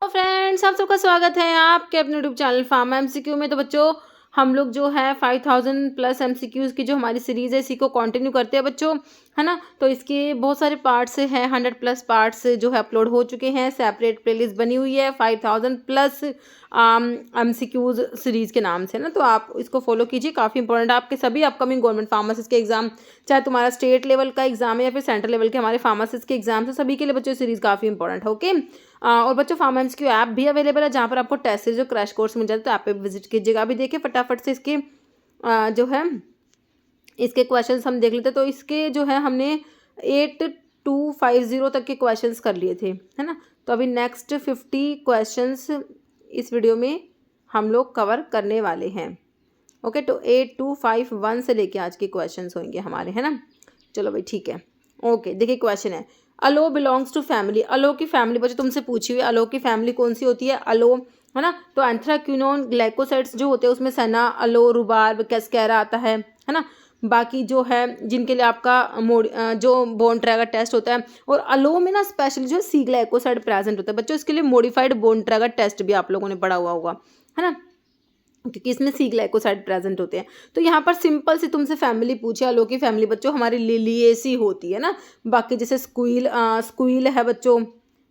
Friends, आप सबका स्वागत है आपके अपने यूट्यूब चैनल फार्म एमसीक्यू में। तो बच्चों, हम लोग जो है 5000 प्लस एमसीक्यूज की जो हमारी सीरीज है इसी को कंटिन्यू करते हैं बच्चों, है ना। तो इसके बहुत सारे पार्ट्स हैं, 100 प्लस पार्ट्स जो है अपलोड हो चुके हैं। सेपरेट प्लेलिस्ट बनी हुई है 5000 प्लस एमसीक्यूज सीरीज के नाम से ना। तो आप इसको फॉलो कीजिए, काफ़ी इंपॉर्टेंट है आपके सभी अपकमिंग गवर्नमेंट फार्मासिस्ट के एग्जाम, चाहे तुम्हारा स्टेट लेवल का एग्जाम है या फिर सेंट्रल लेवल के हमारे फार्मासिस्ट के एग्जाम है, सभी के लिए बच्चों सीरीज काफ़ी इंपॉर्टेंट है। ओके। और बच्चों फार्म एमसीक्यू ऐप भी अवेलेबल है जहाँ पर आपको टेस्ट सीरीज जो क्रैश कोर्स मिल जाता है, तो ऐप पे विजिट कीजिएगा। अभी देखिए फटाफट से इसके जो है इसके क्वेश्चंस हम देख लेते हैं। तो इसके जो है हमने 8250 तक के क्वेश्चंस कर लिए थे, है ना। तो अभी नेक्स्ट 50 क्वेश्चंस इस वीडियो में हम लोग कवर करने वाले हैं। ओके, तो 8251 से लेके आज के क्वेश्चंस होंगे हमारे, है ना। चलो भाई ठीक है। ओके, देखिए क्वेश्चन है, अलो बिलोंग्स टू फैमिली। अलो की फैमिली बच्चों तुमसे पूछी हुई है, अलो की फैमिली कौन सी होती है? अलो, है ना। तो एंथ्राक्विनोन ग्लाइकोसाइड्स जो होते हैं उसमें सना, अलो, रुबार्ब, कैस्केरा आता है ना। बाकी जो है जिनके लिए आपका जो बोन ट्रैगर टेस्ट होता है, और अलो में ना स्पेशली जो सी ग्लाइकोसाइड प्रेजेंट होता है बच्चों, इसके लिए मॉडिफाइड बोन ट्रैगर टेस्ट भी आप लोगों ने पढ़ा हुआ होगा, है ना, क्योंकि इसमें सी ग्लाइकोसाइड प्रेजेंट होते हैं। तो यहाँ पर सिंपल सी तुमसे फैमिली पूछे, अलो की फैमिली बच्चों हमारी लिलिएसी होती है ना। बाकी जैसे स्क्वील है बच्चों,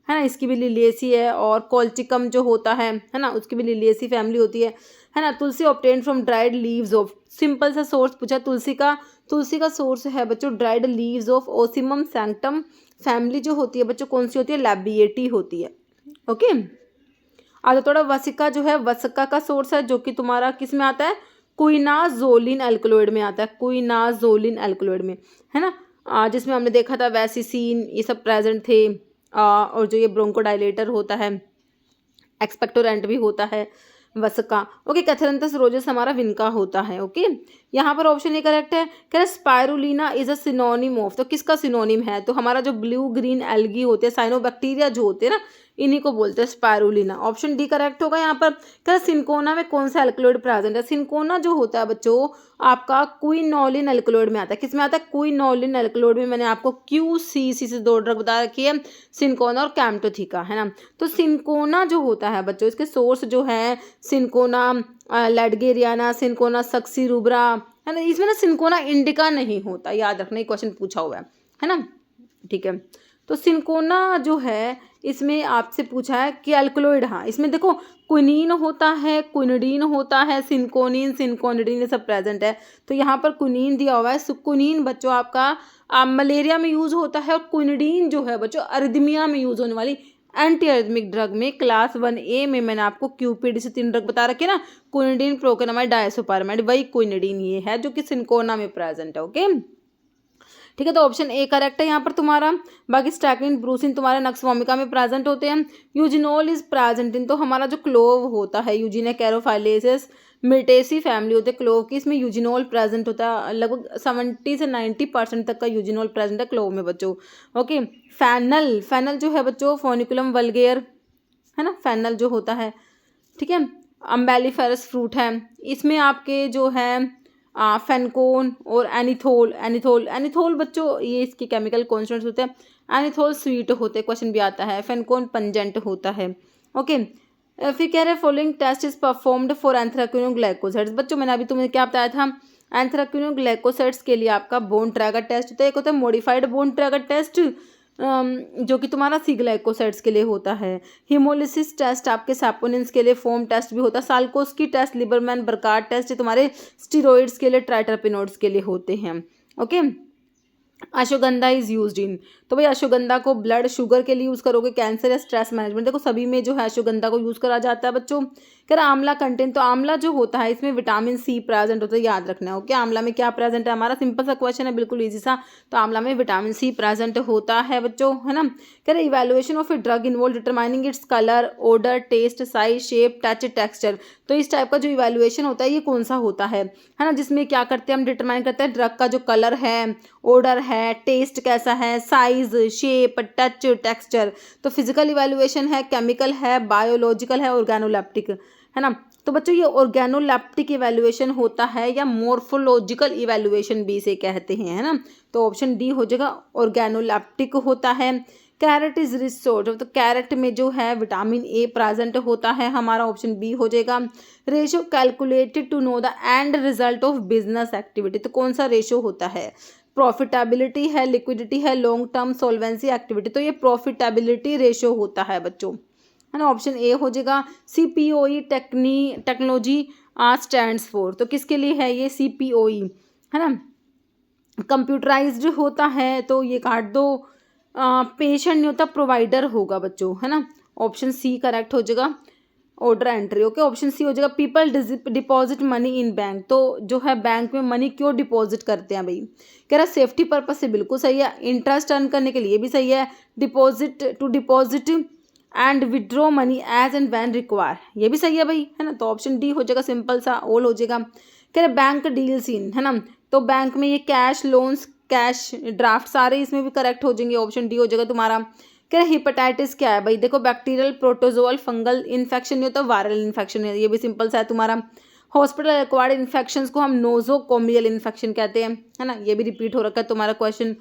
है ना, इसकी भी लिलिएसी है। और कोल्चिकम जो होता है ना, उसकी भी लिलिएसी फैमिली होती है ना। Tulsi obtain from dried leaves of, simple सा सोर्स पूछा, तुलसी का सोर्स है बच्चों dried leaves of ocimum sanctum. Family जो होती है बच्चों कौन सी होती है? लैबिएटी होती है। ओके। आधा थोड़ा वसिका जो है, वसका का सोर्स है जो कि तुम्हारा किस में आता है? क्विनाजोलिन एल्कलॉइड में आता है, क्विनाजोलिन एल्कलॉइड में, है ना। जिसमें हमने देखा था वैसिसिन ये सब प्रेजेंट थे। और जो ये ब्रोंकोडाइलेटर होता है, एक्सपेक्टोरेंट भी होता है वसका। ओके, कैथेरेंथस रोजेस हमारा विनका होता है। ओके, यहाँ पर ऑप्शन ए करेक्ट है। कह रहे spirulina is a synonym of, तो किसका सिनोनिम है? तो हमारा जो ब्लू ग्रीन एल्गी होते हैं, साइनोबैक्टीरिया जो होते हैं ना, इन्हीं को बोलते हैं स्पायरुलिना। ऑप्शन डी करेक्ट होगा यहाँ पर। कह रहे सिनकोना में कौन सा एल्कलॉइड प्रेजेंट है? सिनकोना जो होता है बच्चों आपका क्विनोलिन एल्कलॉइड में आता है। किस में आता है? क्विनोलिन एल्कलॉइड में। मैंने आपको QCC से 2 ड्रग बता रखी है, सिनकोना और कैम्टोथिका, है ना। तो सिनकोना जो होता है बच्चों, इसके सोर्स जो है सिनकोना लेडगेरियाना, सिनकोना सक्सीरुब्रा, है ना। इसमें ना सिनकोना इंडिका नहीं होता, याद रखना, ये क्वेश्चन पूछा हुआ है ना। ठीक है, तो सिनकोना जो है इसमें आपसे पूछा है कि अल्कलॉइड, हाँ इसमें देखो क्विनीन होता है, क्विनिडीन होता है, सिनकोनिन, सिनकोनिडीन ये सब प्रेजेंट है। तो यहाँ पर क्विनीन दिया हुआ है। क्विनीन बच्चों आपका मलेरिया में यूज होता है, और क्विनिडीन जो है बच्चों अरिदमिया में यूज होने वाली एंटी अरिदमिक ड्रग में क्लास 1A में मैंने आपको क्यूपिड से 3 ड्रग बता रखे ना, क्विनिडीन, प्रोकेनामाइड, डायसोपारामाइड, वही क्विनिडीन ये है जो कि सिनकोना में प्रेजेंट है। ओके, ठीक है, तो ऑप्शन ए करेक्ट है यहाँ पर तुम्हारा। बाकी स्टैकिन, ब्रूसिन तुम्हारे नक्सवोमिका में प्रेजेंट होते हैं। यूजिनोल इज प्रेजेंट इन, तो हमारा जो क्लोव होता है यूजिना कैरोफाइलेसिस मिर्टेसी फैमिली होते हैं क्लोव की, इसमें यूजिनोल प्रेजेंट होता है। लगभग 70 से 90% तक का यूजिनोल प्रेजेंट है क्लोव में बच्चों। ओके, फैनल जो है बच्चों फोनिकुलम वल्गेयर, है ना, फैनल जो होता है, ठीक है। अम्बेलिफेरस फ्रूट है, इसमें आपके जो है फेनकोन और एनिथोल बच्चों ये इसके केमिकल कॉन्स्टेंट्स होते हैं। एनिथोल स्वीट होते हैं, क्वेश्चन भी आता है। फेनकोन पंजेंट होता है। ओके, फिर कह रहे हैं following test is performed for anthraquinone glycosides. बच्चों मैंने अभी तुम्हें क्या बताया था, एंथ्राक्विनोन ग्लाइकोसाइड्स के लिए आपका बोन ट्रैगर टेस्ट होता है। एक होता है मॉडिफाइड बोन ट्रैगर टेस्ट जो कि तुम्हारा सी ग्लाइकोसाइड्स के लिए होता है। हिमोलिसिस टेस्ट आपके सैपोनिन्स के लिए, फोम टेस्ट भी होता है। साल्कोस्की टेस्ट, लिबरमैन बर्कार्ड टेस्ट तुम्हारे स्टीरोइड्स के लिए, ट्राइटरपिनोइड्स के लिए होते हैं। Okay, ashwagandha is used in, तो भाई अश्वगंधा को ब्लड शुगर के लिए यूज करोगे, कैंसर या स्ट्रेस मैनेजमेंट, देखो सभी में जो है अश्वगंधा को यूज करा जाता है बच्चों। कह रहा आंवला कंटेंट, तो आंवला जो होता है इसमें विटामिन सी प्रेजेंट होता है, याद रखना है। ओके, आंवला में क्या प्रेजेंट है? हमारा सिंपल सा क्वेश्चन है, बिल्कुल ईजी सा। तो आंवला में विटामिन सी प्रेजेंट होता है बच्चों, है ना। कह रहे evaluation of a drug involve determining its colour, odour, taste, size, shape, touch, texture. तो इस टाइप का जो इवेल्युएशन होता है ये कौन सा होता है ना, जिसमें क्या करते हैं हम डिटरमाइन करते हैं ड्रग का जो कलर है, ऑर्डर है, टेस्ट कैसा है, साइज, शेप, टच, टेक्सचर। तो फिजिकल इवेल्युएशन है, केमिकल है, बायोलॉजिकल है, ऑर्गेनोलेप्टिक, है ना। तो बच्चों ये ऑर्गेनोलेप्टिक इवेल्युएशन होता है या मोर्फोलॉजिकल इवेल्युएशन भी इसे कहते हैं, है ना। तो ऑप्शन डी हो जाएगा, ऑर्गेनोलेप्टिक होता है। कैरेट इज रिच सोर्स, तो कैरेट में जो है विटामिन ए प्रेजेंट होता है, हमारा ऑप्शन बी हो जाएगा। Ratio calculated to know the end result of business activity, तो कौन सा रेशियो होता है? प्रॉफिटेबिलिटी है, लिक्विडिटी है, लॉन्ग टर्म सोल्वेंसी एक्टिविटी, तो ये प्रॉफिटेबिलिटी रेशियो होता है बच्चों, है ना, ऑप्शन ए हो जाएगा। CPOE टेक्नोलॉजी स्टैंड्स फॉर, तो किसके लिए है ये CPOE, है ना, कंप्यूटराइज्ड होता है, तो ये काट दो। पेशेंट नहीं होता, प्रोवाइडर होगा बच्चों, है ना, ऑप्शन सी करेक्ट हो जाएगा। Order entry, okay, option C हो जाएगा। People deposit money in bank, तो जो है बैंक में मनी क्यों डिपॉजिट करते हैं भाई? कह रहा सेफ्टी पर्पज से, बिल्कुल सही है। इंटरेस्ट अर्न करने के लिए भी सही है। Deposit and withdraw money as and when require, ये भी सही है भाई, है ना, तो ऑप्शन डी हो जाएगा, सिंपल सा ऑल हो जाएगा। कह रहे बैंक डील्स इन, है ना, तो बैंक में ये कैश लोन्स, कैश ड्राफ्ट, सारे इसमें भी करेक्ट हो जाएंगे, ऑप्शन डी हो जाएगा तुम्हारा। कह रहे हेपेटाइटिस क्या है भाई? देखो बैक्टीरियल, प्रोटोजोअल, फंगल इन्फेक्शन नहीं होता, वायरल इन्फेक्शन है, ये भी सिंपल सा है तुम्हारा। हॉस्पिटल एक्वायर्ड इन्फेक्शंस को हम नोजोकोमियल इन्फेक्शन कहते हैं, है ना, ये भी रिपीट हो रखा है तुम्हारा question.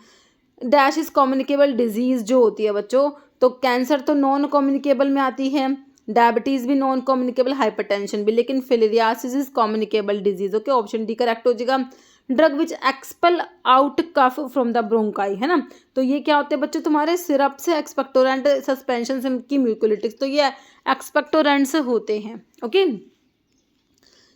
Dash is communicable disease जो होती है बच्चों, तो कैंसर तो नॉन कम्युनिकेबल में आती है, डायबिटीज भी नॉन कम्युनिकेबल, हाइपरटेंशन भी, लेकिन filariasis is communicable disease, okay, option D correct हो जाएगा। Drug which expel out cough from the bronchi, है ना, तो ये क्या होते हैं बच्चों तुम्हारे? सिरप से एक्सपेक्टोरेंट, सस्पेंशन से की म्यूकोलिटिक्स, तो ये एक्सपेक्टोरेंट्स होते हैं, ओके,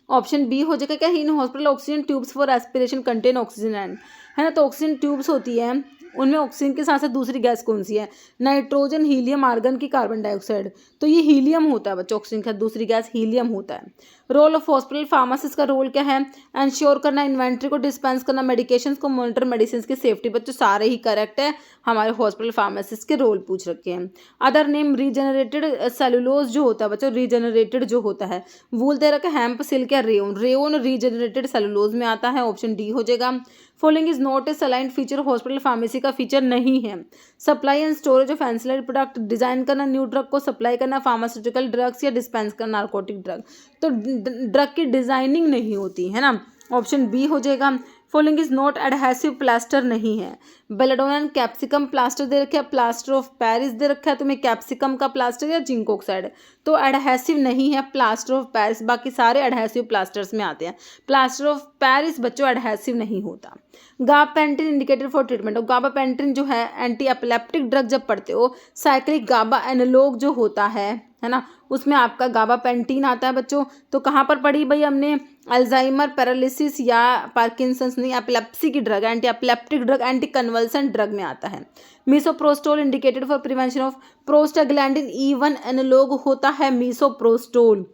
ऑप्शन बी हो जाएगा। क्या in hospital oxygen tubes for aspiration contain oxygen and, है ना, तो ऑक्सीजन ट्यूब्स होती है, उनमें ऑक्सीजन के साथ साथ दूसरी गैस कौन सी है? नाइट्रोजन, हीलियम, आर्गन की कार्बन डाइऑक्साइड, तो ये हीलियम होता है बच्चों, ऑक्सीजन का दूसरी गैस हीलियम होता है। रोल ऑफ हॉस्पिटल फार्मासिस्ट का रोल क्या है? इंश्योर करना, इन्वेंट्री को डिस्पेंस करना, मेडिकेशंस को मॉनिटर, मेडिसिन की सेफ्टी, बच्चों सारे ही करेक्ट है, हमारे हॉस्पिटल फार्मासिस्ट के रोल पूछ रखे हैं। अदर नेम रीजनरेटेड सेलुलोज जो होता है बच्चों, रीजनरेटेड जो होता है, वूल दे रखा है, हेम्प, सिल्क या रेयोन, रेयोन रीजनरेटेड सेलुलोज में आता है, ऑप्शन डी हो जाएगा। Following is not a saline feature, hospital pharmacy का फीचर नहीं है। Supply and storage of ancillary product, design करना न्यू ड्रग को सप्लाई करना, फार्मास्यूटिकल ड्रग्स या डिस्पेंस करना नार्कोटिक ड्रग, तो ड्रग की डिजाइनिंग नहीं होती, है ना, ऑप्शन बी हो जाएगा। Following is not adhesive, plaster नहीं है। बेलाडोना एंड कैप्सिकम प्लास्टर दे रखा है, प्लास्टर ऑफ पेरिस दे रखा है तुम्हें, कैप्सिकम का प्लास्टर या जिंक ऑक्साइड, तो एडहेसिव नहीं है प्लास्टर ऑफ पेरिस, बाकी सारे एडहेसिव प्लास्टर्स में आते हैं, प्लास्टर ऑफ पेरिस बच्चों एडहेसिव नहीं होता। गाबापेंटिन इंडिकेटेड फॉर ट्रीटमेंट, और गाबापेंटिन जो है एंटी एपिलेप्टिक ड्रग जब पढ़ते हो, साइक्लिक गाबा एनालॉग जो होता है ना, उसमें आपका गाबापेंटीन आता है बच्चों, तो कहाँ पर पढ़ी भाई हमने? अल्जाइमर, पैरालिसिस या पार्किंसंस नहीं, एपिलेप्सी की drug, anti epileptic drug, anti convulsion drug में आता है। Misoprostol indicated for prevention of prostaglandin E1 analogue होता है मीसोप्रोस्टोल,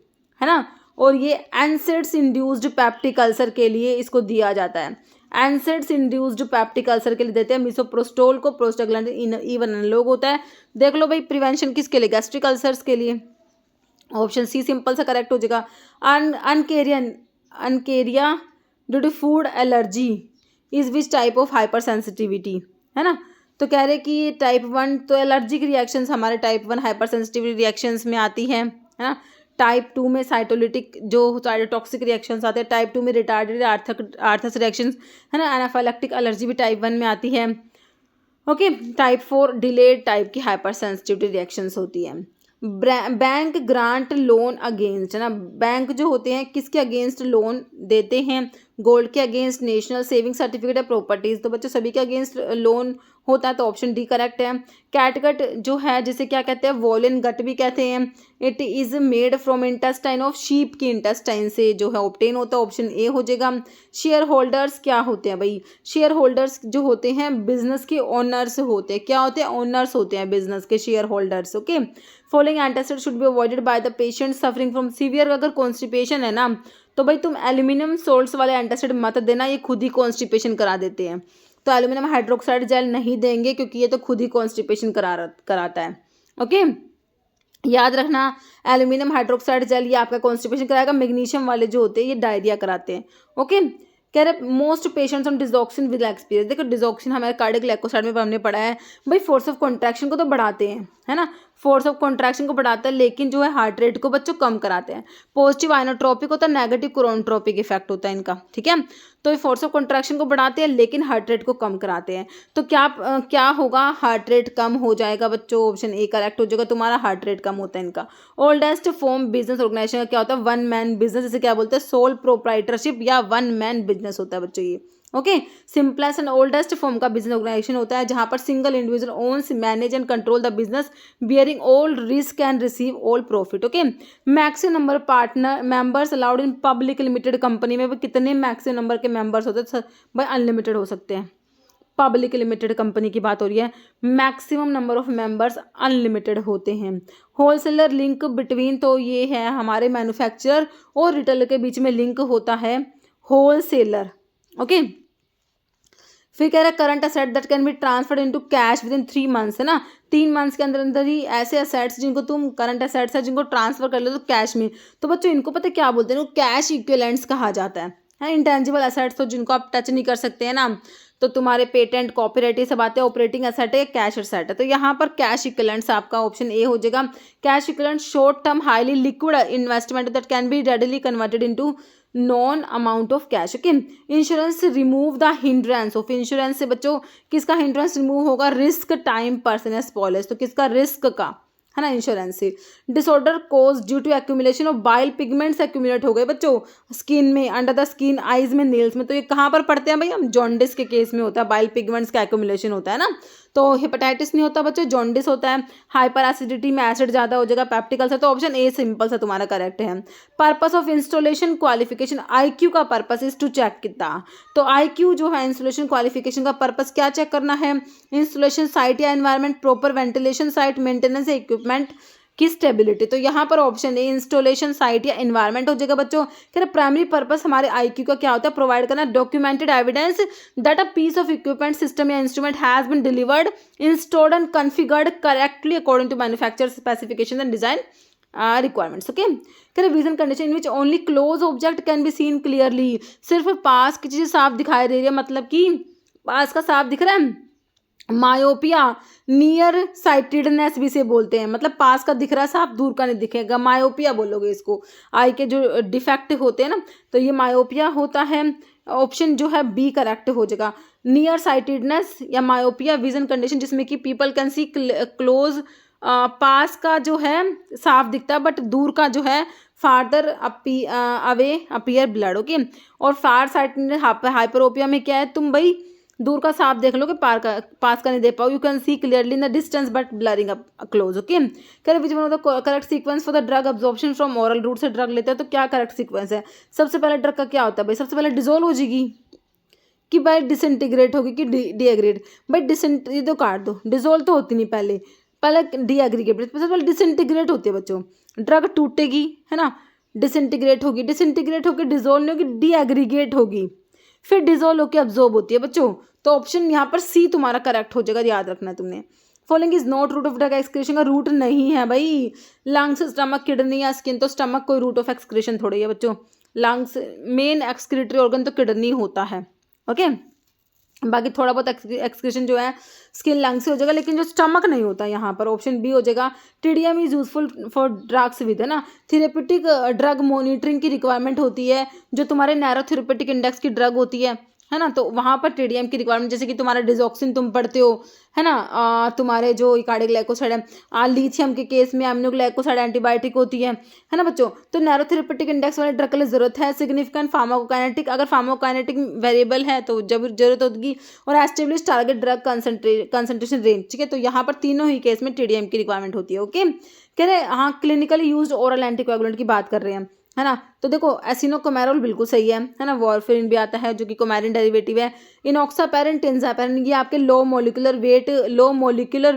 है ना, और ये एनसेड्स इंड्यूस्ड पैप्टिक अल्सर के लिए इसको दिया जाता है, एनसेड्स इंड्यूस्ड पैप्टिक अल्सर के लिए देते हैं मीसोप्रोस्टोल को, प्रोस्टाग्लैंडिन E1 एनालॉग होता है। देख लो भाई प्रिवेंशन किसके लिए? गैस्ट्रिक अल्सर्स के लिए, ऑप्शन सी सिंपल सा करेक्ट हो जाएगा। Urticaria due to food allergy is which type of hyper sensitivity, है ना, तो कह रहे कि टाइप 1 तो एलर्जिक रिएक्शंस हमारे टाइप 1 हाइपर सेंसिटिविटी रिएक्शंस में आती है ना, टाइप 2 में साइटोलिटिक जो साइटोटॉक्सिक रिएक्शंस आते हैं, टाइप 2 में रिटार्डेड आर्थस रिएक्शंस, है ना, एनाफाइलैक्टिक एलर्जी भी टाइप 1 में आती है, ओके। टाइप 4 डिलेड टाइप की हाइपर सेंसिटिविटी रिएक्शंस होती है। बैंक ग्रांट लोन अगेंस्ट, है ना, बैंक जो होते हैं किसके अगेंस्ट लोन देते हैं? गोल्ड के अगेंस्ट, नेशनल सेविंग सर्टिफिकेट या प्रॉपर्टीज, तो बच्चों सभी के अगेंस्ट लोन होता है, तो ऑप्शन डी करेक्ट है। कैटगट जो है जिसे क्या कहते हैं? वॉलन गट भी कहते हैं। It is made from intestine of sheep की इंटेस्टाइन से जो है ऑब्टेन होता है, ऑप्शन ए हो जाएगा। शेयर होल्डर्स क्या होते हैं भाई? शेयर होल्डर्स जो होते हैं बिजनेस के ओनर्स होते हैं, क्या होते हैं? ओनर्स होते हैं बिजनेस के share holders, okay. Following antacid should be avoided by the patient suffering from severe, अगर कॉन्स्टिपेशन है ना तो भाई तुम एल्यूमिनियम सोल्ट्स वाले एंटासिड मत देना, ये खुद ही कॉन्स्टिपेशन करा देते हैं, तो एल्यूमिनियम हाइड्रोक्साइड जेल नहीं देंगे क्योंकि ये तो खुद ही कॉन्स्टिपेशन कराता है, ओके। याद रखना एल्यूमिनियम हाइड्रोक्साइड जेल ये आपका कॉन्स्टिपेशन कराएगा, मैग्नीशियम वाले जो होते हैं ये डायरिया कराते हैं, ओके। कह रहे most patients on digoxin with experience. देखो डिजॉक्सिन हमारे कार्डियक ग्लाइकोसाइड में हमने पढ़ा है भाई फोर्स ऑफ कॉन्ट्रैक्शन को तो बढ़ाते हैं, है ना, फोर्स ऑफ कॉन्ट्रैक्शन को बढ़ाता है, लेकिन जो है हार्ट रेट को बच्चों कम कराते हैं। पॉजिटिव आइनोट्रोपिक होता है, नेगेटिव क्रोनोट्रोपिक इफेक्ट होता है इनका, ठीक है। तो ये फोर्स ऑफ कॉन्ट्रैक्शन को बढ़ाते हैं लेकिन हार्ट रेट को कम कराते हैं। तो क्या होगा, हार्ट रेट कम हो जाएगा बच्चों, ऑप्शन ए करेक्ट हो जाएगा तुम्हारा, हार्ट रेट कम होता है इनका। ओल्डेस्ट फॉर्म बिजनेस ऑर्गेनाइजेशन का क्या होता है, वन मैन बिजनेस, जैसे क्या बोलते हैं सोल प्रोप्राइटरशिप या वन मैन बिजनेस होता है बच्चों ये, okay. Simplest and oldest form का बिजनेस ऑर्गेनाइजेशन होता है जहां पर single individual owns, manage and control the business, bearing all risk and receive all profit, okay. Maximum number partner members allowed in public limited company में कितने maximum number के members होते हैं भाई, अनलिमिटेड हो सकते हैं। पब्लिक लिमिटेड कंपनी की बात हो रही है, maximum number of members unlimited होते हैं। होलसेलर लिंक बिटवीन, तो ये है हमारे मैन्युफैक्चरर और रिटेलर के बीच में लिंक होता है होलसेलर, ओके। फिर कह रहा है current asset that can be transferred into cash with in 3 months, है ना, 3 मंथ्स के अंदर अंदर ही ऐसे असेट्स जिनको तुम करंट असेट्स है जिनको ट्रांसफर कर लो तो कैश में, तो बच्चों इनको पता है क्या बोलते हैं, कैश इक्विवेलेंट्स कहा जाता है। इंटेंजिबल असेट्स तो जिनको आप टच नहीं कर सकते हैं ना, तो तुम्हारे पेटेंट कॉपीराइट ये सब आते हैं, ऑपरेटिंग एसेट है, कैश एसेट है। तो यहाँ पर कैश इक्विवेलेंट्स आपका ऑप्शन ए हो जाएगा। Cash equivalent short term highly liquid investment that can be readily converted into known amount of cash, okay. Insurance remove the hindrance of, insurance से बच्चों किसका हिंड्रेंस रिमूव होगा, risk time person as policy, तो किसका, risk का, है ना, इंश्योरेंस से। Disorder cause due to accumulation of bile pigments accumulate हो गए बच्चों स्किन में, अंडर द स्किन, आइज में, नेल्स में, तो ये कहाँ पर पड़ते हैं भाई, हम जॉन्डिस के केस में होता है, बाइल पिगमेंट्स का एक्यूमुलेशन होता है ना। तो हेपेटाइटिस नहीं होता बच्चों, जॉन्डिस होता है। हाइपर एसिडिटी में एसिड ज़्यादा हो जाएगा, पेप्टिकल है, तो ऑप्शन ए सिंपल सा तुम्हारा करेक्ट है। Purpose of installation qualification, IQ का पर्पस इज टू चेक कितना, तो आईक्यू जो है इंस्टॉलेशन क्वालिफिकेशन का पर्पस क्या चेक करना है, इंस्टॉलेशन साइट या environment, proper ventilation site, maintenance equipment की स्टेबिलिटी। तो यहाँ पर ऑप्शन ए इंस्टॉलेशन साइट या एनवायरनमेंट हो जाएगा बच्चों। कह रहे प्राइमरी पर्पस हमारे आईक्यू का क्या होता है, प्रोवाइड करना documented evidence that a piece of equipment, system या instrument has been delivered, installed and configured correctly according to manufacture specification and design requirements, okay. कह रहे vision condition in which only close object can be seen clearly, सिर्फ पास की चीज़ें साफ दिखाई दे रही है, मतलब कि पास का साफ दिख रहा है। मायोपिया, नियर साइटेडनेस भी से बोलते हैं, मतलब पास का दिख रहा है साफ, दूर का नहीं दिखेगा, मायोपिया बोलोगे इसको। आई के जो डिफेक्ट होते हैं ना, तो ये मायोपिया होता है। ऑप्शन जो है बी करेक्ट हो जाएगा। नियर साइटेडनेस या मायोपिया विजन कंडीशन जिसमें कि पीपल कैन सी क्लोज, पास का जो है साफ दिखता है बट दूर का जो है farther away appear blood, okay. और फार साइटेडनेस हाइपरोपिया में क्या है, तुम भाई दूर का साफ देख लोगे, पास का नहीं देख पाओ, you can see clearly in the distance but blurring up close, okay. Correct which one of the correct sequence for the drug absorption from oral route से ड्रग लेते हैं, तो क्या करेक्ट सीक्वेंस है, सबसे पहले ड्रग का क्या होता है भाई, सबसे पहले डिजोल्व हो जाएगी कि भाई डिसइंटीग्रेट होगी कि डीएग्रेड, भाई ये तो काट दो, डिजोल्व तो होती नहीं, पहले डीएग्रीगेट, सबसे पहले डिसइंटीग्रेट होती है बच्चों, ड्रग टूटेगी, है ना, डिसइंटीग्रेट होगी डिजोल्व नहीं होगी, डीएग्रीगेट होगी, फिर डिजोल्व होकर अब्जॉर्ब होती है बच्चों। तो ऑप्शन यहाँ पर सी तुम्हारा करेक्ट हो जाएगा, याद रखना है तुमने। Following is not route of drug excretion का रूट नहीं है भाई, लंग्स, स्टमक, किडनी या स्किन, तो स्टमक कोई रूट ऑफ एक्सक्रीशन थोड़ी है बच्चों, लंग्स मेन एक्सक्रीटरी ऑर्गन तो किडनी होता है, ओके। बाकी थोड़ा बहुत एक्सक्रीशन जो है स्किन लंग से हो जाएगा, लेकिन जो स्टमक नहीं होता यहाँ पर, ऑप्शन बी हो जाएगा। TDM is useful for drugs with, है ना, थेरेप्यूटिक ड्रग मॉनिटरिंग की रिक्वायरमेंट होती है, जो तुम्हारे नैरो थेरेप्यूटिक इंडेक्स की ड्रग होती है ना, तो वहाँ पर टीडीएम की रिक्वायरमेंट, जैसे कि तुम्हारा डिजॉक्सिन तुम पढ़ते हो, है ना, तुम्हारे जो कार्डियक ग्लाइकोसाइड है, लिथियम के केस में अमीनोग्लाइकोसाइड एंटीबायोटिक होती है ना बच्चों। तो नैरो थेरेप्यूटिक इंडेक्स वाले ड्रग के लिए जरूरत है। सिग्निफिकेंट फार्माकोकाइनेटिक, अगर फार्माकोकाइनेटिक वेरिएबल है तो जरूरत होगी, और establish target drug concentration range, ठीक है। तो यहाँ पर तीनों ही केस में टीडीएम की रिक्वायरमेंट होती है, ओके। कह रहे हाँ क्लिनिकली यूज्ड ओरल एंटीकोएगुलेंट की बात कर रहे हैं, है ना, तो देखो एसिनोकोमेरोल बिल्कुल सही है ना, वॉरफेरिन भी आता है जो कि कोमेरिन डेरिवेटिव है। इनॉक्सापेरिन, टेंजापेरिन, ये आपके लो मोलिकुलर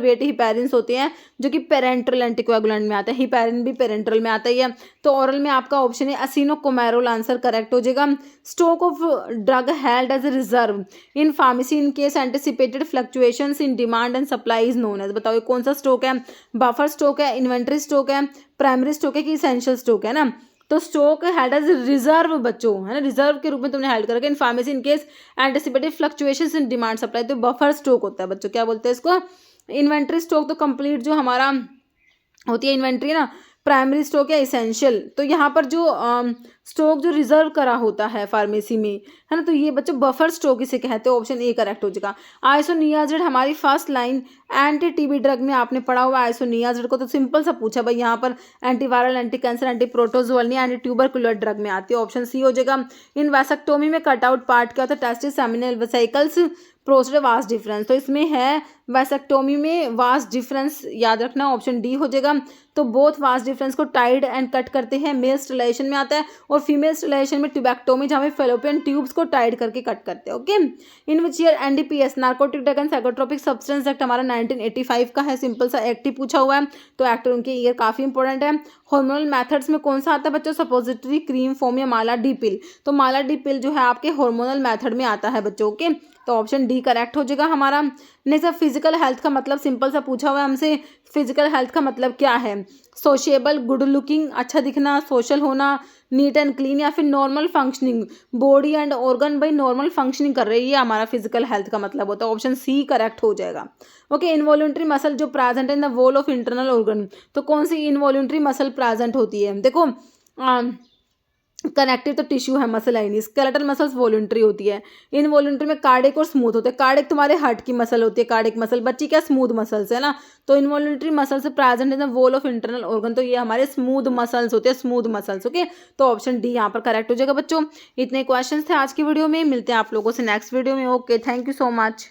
वेट हिपैरिन्स होते हैं जो कि पेरेंट्रल एंटीकोएगुलेंट में आते हैं, हिपैरिन भी पेरेंट्रल में आता ही है। तो ओरल में आपका ऑप्शन है एसिनोकोमेरोल आंसर करेक्ट हो जाएगा। Stock of drug held as a reserve in pharmacy in case anticipated fluctuations in demand and supply is known as, बताओ ये कौन सा स्टॉक है, बफर स्टॉक है, इन्वेंट्री स्टॉक है, प्राइमरी स्टॉक है कि इसेंशियल स्टॉक है ना। तो स्टॉक हेल्ड एज रिजर्व बच्चों, है ना, रिजर्व के रूप में तुमने हेल्ड कर रखा है इन pharmacy in case anticipated fluctuations in demand supply. तो बफर स्टॉक होता है बच्चों, क्या बोलते हैं इसको, इन्वेंट्री स्टॉक। तो कंप्लीट जो हमारा होती है इन्वेंट्री ना, प्राइमरी स्टॉक या इसेंशियल। तो यहाँ पर जो स्टॉक जो रिजर्व करा होता है फार्मेसी में, है ना, तो ये बच्चों बफर स्टॉक इसे कहते हैं। ऑप्शन ए करेक्ट हो जाएगा। आइसोनियाजिड हमारी first line anti TB drug में आपने पढ़ा हुआ आइसोनियाजिड को, तो सिंपल सा पूछा भाई, यहाँ पर antiviral, anti cancer, anti protozoal नहीं, एंटी ट्यूबरकुलर ड्रग में आती है। ऑप्शन सी हो जाएगा। इन वैसेक्टोमी में कटआउट पार्ट क्या होता है, testis, seminal vesicles, prostate, vas deferens. तो इसमें है वैसेक्टोमी में वास डिफरेंस, याद रखना, ऑप्शन डी हो जाएगा। तो बोथ वास डिफरेंस को टाइड एंड कट करते हैं, मेल स्टिलाइजेशन में आता है, और फीमेल स्टिलाइजेशन में ट्यूबेक्टोमी, जहाँ पे फेलोपियन ट्यूब्स को टाइड करके कट करते हैं। Okay, in which year NDPS, narcotic drug and psychotropic substance act हमारा 1985 का है। सिंपल सा एक्ट ही पूछा हुआ है, तो एक्ट उनके ईयर काफी इंपॉर्टेंट है। हार्मोनल मेथड्स में कौन सा आता है बच्चों, सपोजिटरी, क्रीम फॉर्म या माला डी पिल। तो माला डी पिल जो है आपके हार्मोनल मेथड में आता है बच्चों। ओके, तो ऑप्शन डी करेक्ट हो जाएगा हमारा। नहीं सर, फिजिकल हेल्थ का मतलब सिंपल सा पूछा हुआ है हमसे, फिजिकल हेल्थ का मतलब क्या है, सोशेबल, गुड लुकिंग, अच्छा दिखना, सोशल होना, नीट एंड क्लीन, या फिर normal functioning, body and organ भाई नॉर्मल फंक्शनिंग कर रही है, हमारा फिजिकल हेल्थ का मतलब होता है। ऑप्शन सी करेक्ट हो जाएगा। ओके, इनवॉल्यूंटरी मसल जो present in the wall of internal organ, तो कौन सी इनवॉल्यूंटरी मसल प्रेजेंट होती है, देखो कनेक्टिव तो टिश्यू है muscle line, skeletal muscles voluntary होती है, इनवॉलंटरी में कार्डिक और स्मूथ होते हैं। कार्डिक तुम्हारे हार्ट की मसल होती है, कार्डिक मसल, बच्ची क्या स्मूथ मसल्स है ना, तो इनवॉलंटरी मसल से present in the wall of internal organ, तो ये हमारे स्मूथ मसल्स होते हैं, स्मूथ मसल्स। ओके, तो ऑप्शन डी यहाँ पर करेक्ट हो जाएगा बच्चों। इतने क्वेश्चन थे आज की वीडियो में, मिलते हैं आप लोगों से नेक्स्ट वीडियो में। Okay, thank you so much.